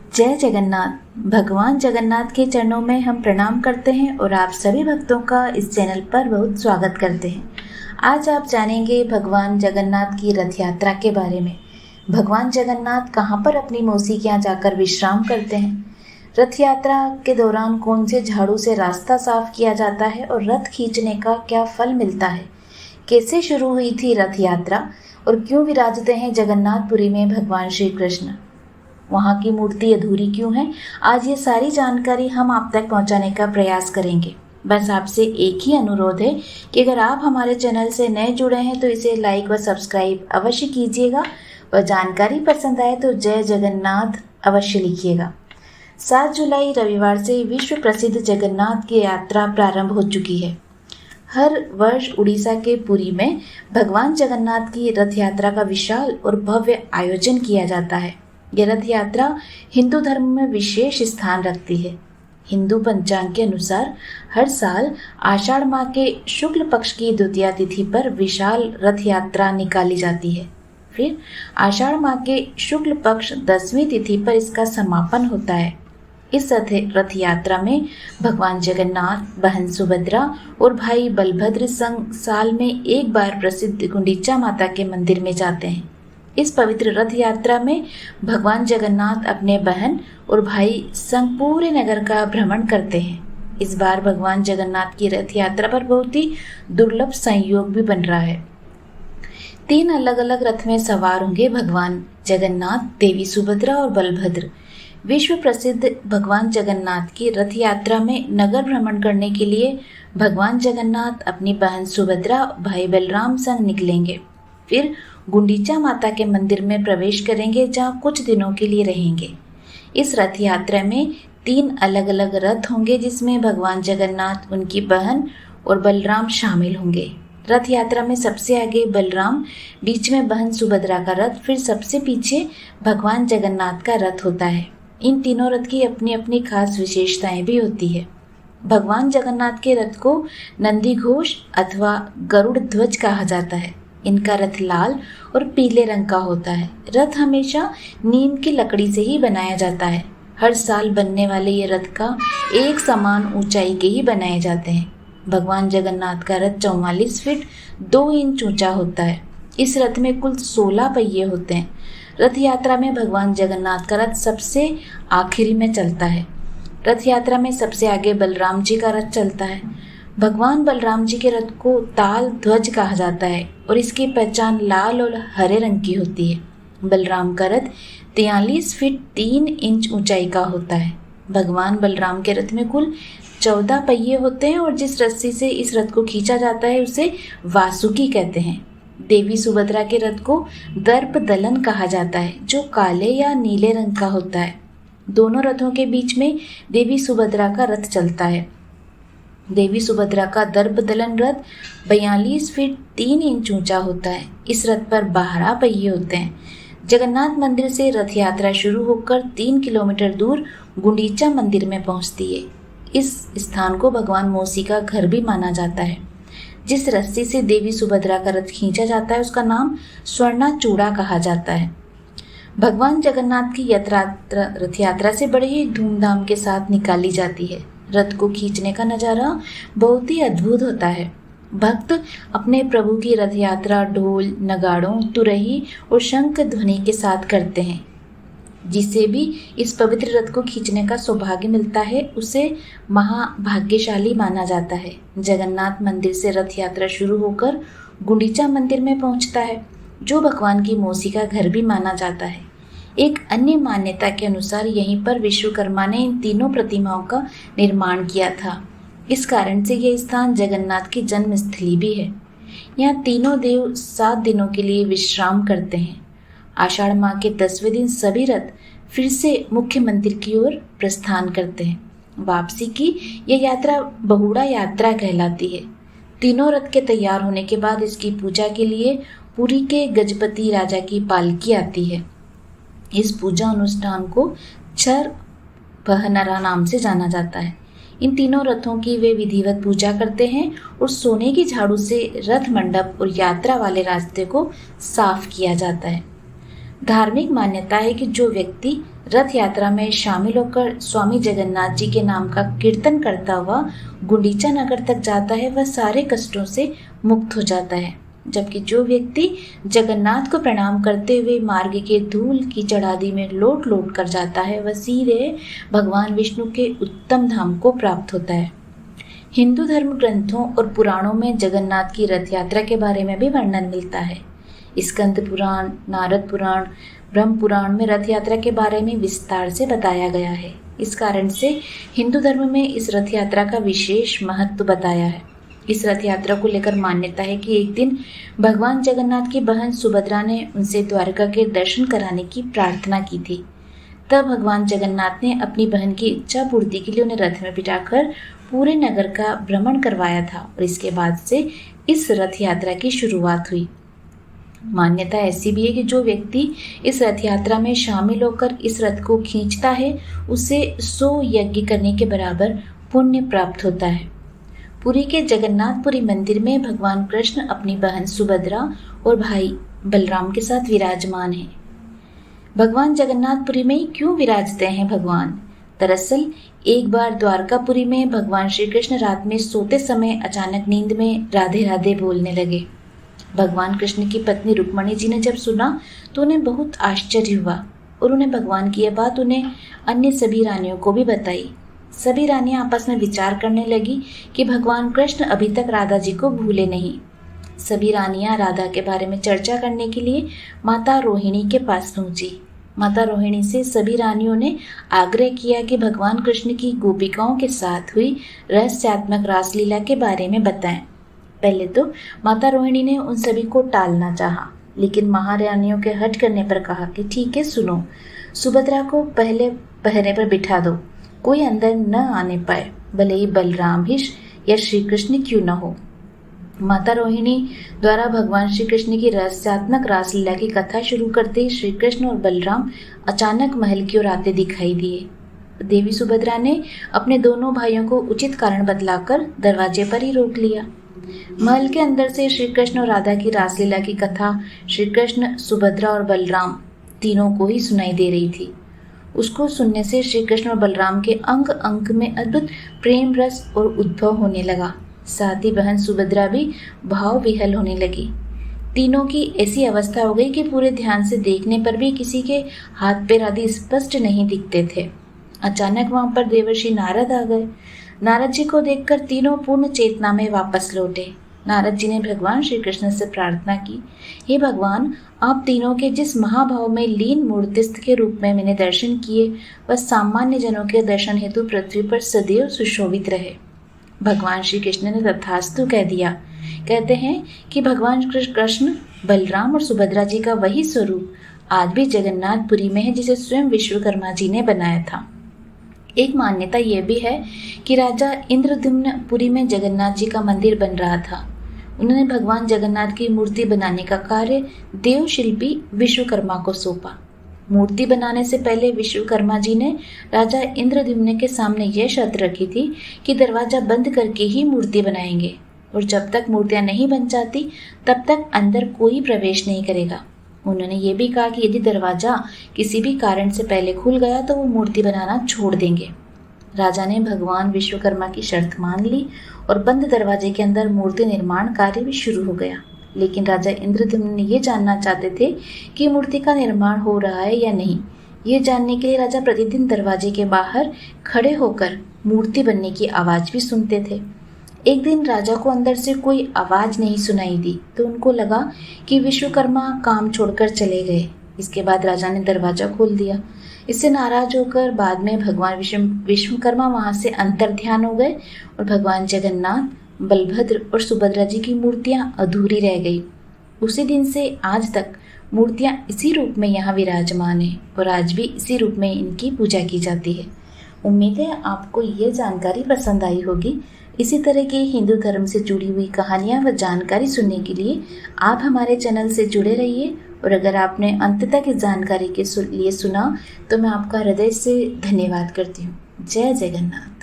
जय जगन्नाथ। भगवान जगन्नाथ के चरणों में हम प्रणाम करते हैं और आप सभी भक्तों का इस चैनल पर बहुत स्वागत करते हैं। आज आप जानेंगे भगवान जगन्नाथ की रथ यात्रा के बारे में। भगवान जगन्नाथ कहाँ पर अपनी मौसी के यहाँ जाकर विश्राम करते हैं, रथ यात्रा के दौरान कौन से झाड़ू से रास्ता साफ किया जाता है और रथ खींचने का क्या फल मिलता है, कैसे शुरू हुई थी रथ यात्रा और क्यों विराजते हैं जगन्नाथपुरी में भगवान श्री कृष्ण, वहाँ की मूर्ति अधूरी क्यों है। आज ये सारी जानकारी हम आप तक पहुँचाने का प्रयास करेंगे। बस आपसे एक ही अनुरोध है कि अगर आप हमारे चैनल से नए जुड़े हैं तो इसे लाइक व सब्सक्राइब अवश्य कीजिएगा और जानकारी पसंद आए तो जय जगन्नाथ अवश्य लिखिएगा। 7 जुलाई रविवार से विश्व प्रसिद्ध जगन्नाथ की यात्रा प्रारंभ हो चुकी है। हर वर्ष उड़ीसा के पुरी में भगवान जगन्नाथ की रथ यात्रा का विशाल और भव्य आयोजन किया जाता है। यह रथ यात्रा हिंदू धर्म में विशेष स्थान रखती है। हिंदू पंचांग के अनुसार हर साल आषाढ़ माह के शुक्ल पक्ष की द्वितीया तिथि पर विशाल रथ यात्रा निकाली जाती है। फिर आषाढ़ माह के शुक्ल पक्ष 10वीं तिथि पर इसका समापन होता है। इस रथ यात्रा में भगवान जगन्नाथ, बहन सुभद्रा और भाई बलभद्र संग साल में एक बार प्रसिद्ध गुंडीचा माता के मंदिर में जाते हैं। इस पवित्र रथ यात्रा में भगवान जगन्नाथ अपने बहन और भाई संग पूरे नगर का भ्रमण करते हैं। इस बार भगवान जगन्नाथ की रथ यात्रा पर बहुत ही दुर्लभ संयोग भी बन रहा है। 3 अलग अलग रथ में सवार होंगे भगवान जगन्नाथ, देवी सुभद्रा और बलभद्र। विश्व प्रसिद्ध भगवान जगन्नाथ की रथ यात्रा में नगर भ्रमण करने के लिए भगवान जगन्नाथ अपनी बहन सुभद्रा, भाई बलराम संग निकलेंगे। फिर गुंडीचा माता के मंदिर में प्रवेश करेंगे, जहाँ कुछ दिनों के लिए रहेंगे। इस रथ यात्रा में 3 अलग अलग रथ होंगे, जिसमें भगवान जगन्नाथ, उनकी बहन और बलराम शामिल होंगे। रथ यात्रा में सबसे आगे बलराम, बीच में बहन सुभद्रा का रथ, फिर सबसे पीछे भगवान जगन्नाथ का रथ होता है। इन तीनों रथ की अपनी अपनी खास विशेषताएं भी होती है। भगवान जगन्नाथ के रथ को नंदी घोष अथवा गरुड़ ध्वज कहा जाता है। इनका रथ लाल और पीले रंग का होता है। रथ हमेशा नीम की लकड़ी से ही बनाया जाता है। हर साल बनने वाले ये रथ का एक समान ऊंचाई के ही बनाए जाते हैं। भगवान जगन्नाथ का रथ 44 फीट 2 इंच ऊंचा होता है। इस रथ में कुल 16 पहिए होते हैं। रथ यात्रा में भगवान जगन्नाथ का रथ सबसे आखिरी में चलता है। रथ यात्रा में सबसे आगे बलराम जी का रथ चलता है। भगवान बलराम जी के रथ को ताल ध्वज कहा जाता है और इसकी पहचान लाल और हरे रंग की होती है। बलराम का रथ 43 फीट 3 इंच ऊंचाई का होता है। भगवान बलराम के रथ में कुल 14 पहिए होते हैं और जिस रस्सी से इस रथ को खींचा जाता है उसे वासुकी कहते हैं। देवी सुभद्रा के रथ को दर्प दलन कहा जाता है, जो काले या नीले रंग का होता है। दोनों रथों के बीच में देवी सुभद्रा का रथ चलता है। देवी सुभद्रा का दर्प दलन रथ 42 फीट 3 इंच ऊंचा होता है। इस रथ पर 12 पहिए होते हैं। जगन्नाथ मंदिर से रथ यात्रा शुरू होकर 3 किलोमीटर दूर गुंडीचा मंदिर में पहुंचती है। इस स्थान को भगवान मौसी का घर भी माना जाता है। जिस रस्सी से देवी सुभद्रा का रथ खींचा जाता है उसका नाम स्वर्णा चूड़ा कहा जाता है। भगवान जगन्नाथ की रथ यात्रा से बड़े ही धूमधाम के साथ निकाली जाती है। रथ को खींचने का नज़ारा बहुत ही अद्भुत होता है। भक्त अपने प्रभु की रथ यात्रा ढोल, नगाड़ों, तुरही और शंख ध्वनि के साथ करते हैं। जिसे भी इस पवित्र रथ को खींचने का सौभाग्य मिलता है उसे महाभाग्यशाली माना जाता है। जगन्नाथ मंदिर से रथ यात्रा शुरू होकर गुंडीचा मंदिर में पहुंचता है, जो भगवान की मौसी का घर भी माना जाता है। एक अन्य मान्यता के अनुसार यहीं पर विश्वकर्मा ने इन तीनों प्रतिमाओं का निर्माण किया था। इस कारण से यह स्थान जगन्नाथ की जन्म स्थली भी है। यहाँ तीनों देव 7 दिनों के लिए विश्राम करते हैं। आषाढ़ माह के 10वें दिन सभी रथ फिर से मुख्य मंदिर की ओर प्रस्थान करते हैं। वापसी की यह यात्रा बहुड़ा यात्रा कहलाती है। तीनों रथ के तैयार होने के बाद इसकी पूजा के लिए पुरी के गजपति राजा की पालकी आती है। इस पूजा अनुष्ठान को छर पहनरा नाम से जाना जाता है। इन तीनों रथों की वे विधिवत पूजा करते हैं और सोने की झाड़ू से रथ मंडप और यात्रा वाले रास्ते को साफ किया जाता है। धार्मिक मान्यता है कि जो व्यक्ति रथ यात्रा में शामिल होकर स्वामी जगन्नाथ जी के नाम का कीर्तन करता हुआ गुंडीचा नगर तक जाता है वह सारे कष्टों से मुक्त हो जाता है, जबकि जो व्यक्ति जगन्नाथ को प्रणाम करते हुए मार्ग के धूल की चढ़ाई में लौट लौट कर जाता है वह सीधे भगवान विष्णु के उत्तम धाम को प्राप्त होता है। हिंदू धर्म ग्रंथों और पुराणों में जगन्नाथ की रथ यात्रा के बारे में भी वर्णन मिलता है। स्कंद पुराण, नारद पुराण, ब्रह्म पुराण में रथ यात्रा के बारे में विस्तार से बताया गया है। इस कारण से हिंदू धर्म में इस रथ यात्रा का विशेष महत्व बताया है। इस रथ यात्रा को लेकर मान्यता है कि एक दिन भगवान जगन्नाथ की बहन सुभद्रा ने उनसे द्वारका के दर्शन कराने की प्रार्थना की थी। तब भगवान जगन्नाथ ने अपनी बहन की इच्छा पूर्ति के लिए उन्हें रथ में बिठाकर पूरे नगर का भ्रमण करवाया था और इसके बाद से इस रथ यात्रा की शुरुआत हुई। मान्यता ऐसी भी है कि जो व्यक्ति इस रथ यात्रा में शामिल होकर इस रथ को खींचता है उसे 100 यज्ञ करने के बराबर पुण्य प्राप्त होता है। पुरी के जगन्नाथपुरी मंदिर में भगवान कृष्ण अपनी बहन सुभद्रा और भाई बलराम के साथ विराजमान हैं। भगवान जगन्नाथपुरी में क्यों विराजते हैं भगवान? दरअसल एक बार द्वारकापुरी में भगवान श्री कृष्ण रात में सोते समय अचानक नींद में राधे राधे बोलने लगे। भगवान कृष्ण की पत्नी रुक्मणी जी ने जब सुना तो उन्हें बहुत आश्चर्य हुआ और उन्हें भगवान की यह बात उन्हें अन्य सभी रानियों को भी बताई। सभी रानियां आपस में विचार करने लगी कि भगवान कृष्ण अभी तक राधा जी को भूले नहीं। सभी रानियां राधा के बारे में चर्चा करने के लिए माता रोहिणी के पास पहुंची। माता रोहिणी से सभी रानियों ने आग्रह किया कि भगवान कृष्ण की गोपिकाओं के साथ हुई रहस्यात्मक रासलीला के बारे में बताएं। पहले तो माता रोहिणी ने उन सभी को टालना चाहा, लेकिन महारानियों के हट करने पर कहा कि ठीक है, सुनो, सुभद्रा को पहले पहरे पर बिठा दो, कोई अंदर न आने पाए, भले ही बलराम ही या श्री कृष्ण क्यों न हो। माता रोहिणी द्वारा भगवान श्री कृष्ण की रहस्यात्मक रासलीला की कथा शुरू करते ही श्री कृष्ण और बलराम अचानक महल की ओर आते दिखाई दिए। देवी सुभद्रा ने अपने दोनों भाइयों को उचित कारण बतलाकर दरवाजे पर ही रोक लिया। महल के अंदर से श्री कृष्ण और राधा की रासलीला की कथा श्री कृष्ण, सुभद्रा और बलराम तीनों को ही सुनाई दे रही थी। उसको सुनने से श्री कृष्ण और बलराम के अंग अंग में अद्भुत प्रेम रस और उद्भव होने लगा। साथ ही बहन सुभद्रा भी भाव विहल होने लगी। तीनों की ऐसी अवस्था हो गई कि पूरे ध्यान से देखने पर भी किसी के हाथ पैर आदि स्पष्ट नहीं दिखते थे। अचानक वहां पर देवर्षि नारद आ गए। नारद जी को देखकर तीनों पूर्ण चेतना में वापस लौटे। नारद जी ने भगवान श्री कृष्ण से प्रार्थना की, हे भगवान, आप तीनों के जिस महाभाव में लीन मूर्तिस्थ के रूप में मैंने दर्शन किए वह सामान्य जनों के दर्शन हेतु पृथ्वी पर सदैव सुशोभित रहे। भगवान श्री कृष्ण ने तथास्तु कह दिया। कहते हैं कि भगवान कृष्ण, बलराम और सुभद्रा जी का वही स्वरूप आज भी जगन्नाथपुरी में है जिसे स्वयं विश्वकर्मा जी ने बनाया था। एक मान्यता यह भी है कि राजा इंद्रद्युम्न पुरी में जगन्नाथ जी का मंदिर बन रहा था। उन्होंने भगवान जगन्नाथ की मूर्ति बनाने का कार्य देव शिल्पी विश्वकर्मा को सौंपा। मूर्ति बनाने से पहले विश्वकर्मा जी ने राजा इंद्रद्युम्न के सामने यह शर्त रखी थी कि दरवाजा बंद करके ही मूर्ति बनाएंगे और जब तक मूर्तियां नहीं बन जाती तब तक अंदर कोई प्रवेश नहीं करेगा। उन्होंने ये भी कहा कि यदि दरवाजा किसी भी कारण से पहले खुल गया तो वो मूर्ति बनाना छोड़ देंगे। राजा ने भगवान विश्वकर्मा की शर्त मान ली और बंद दरवाजे के अंदर मूर्ति निर्माण कार्य भी शुरू हो गया। लेकिन राजा इंद्रद्युम्न ये जानना चाहते थे कि मूर्ति का निर्माण हो रहा है या नहीं। ये जानने के लिए राजा प्रतिदिन दरवाजे के बाहर खड़े होकर मूर्ति बनने की आवाज भी सुनते थे। एक दिन राजा को अंदर से कोई आवाज नहीं सुनाई दी तो उनको लगा कि विश्वकर्मा काम छोड़कर चले गए। इसके बाद राजा ने दरवाजा खोल दिया। इससे नाराज होकर बाद में भगवान विश्वकर्मा वहां से अंतर्ध्यान हो गए और भगवान जगन्नाथ, बलभद्र और सुभद्रा जी की मूर्तियां अधूरी रह गई। उसी दिन से आज तक मूर्तियां इसी रूप में यहाँ विराजमान है और आज भी इसी रूप में इनकी पूजा की जाती है। उम्मीद है आपको ये जानकारी पसंद आई होगी। इसी तरह की हिंदू धर्म से जुड़ी हुई कहानियाँ व जानकारी सुनने के लिए आप हमारे चैनल से जुड़े रहिए और अगर आपने अंत तक इस जानकारी के लिए सुना तो मैं आपका हृदय से धन्यवाद करती हूँ। जय जगन्नाथ।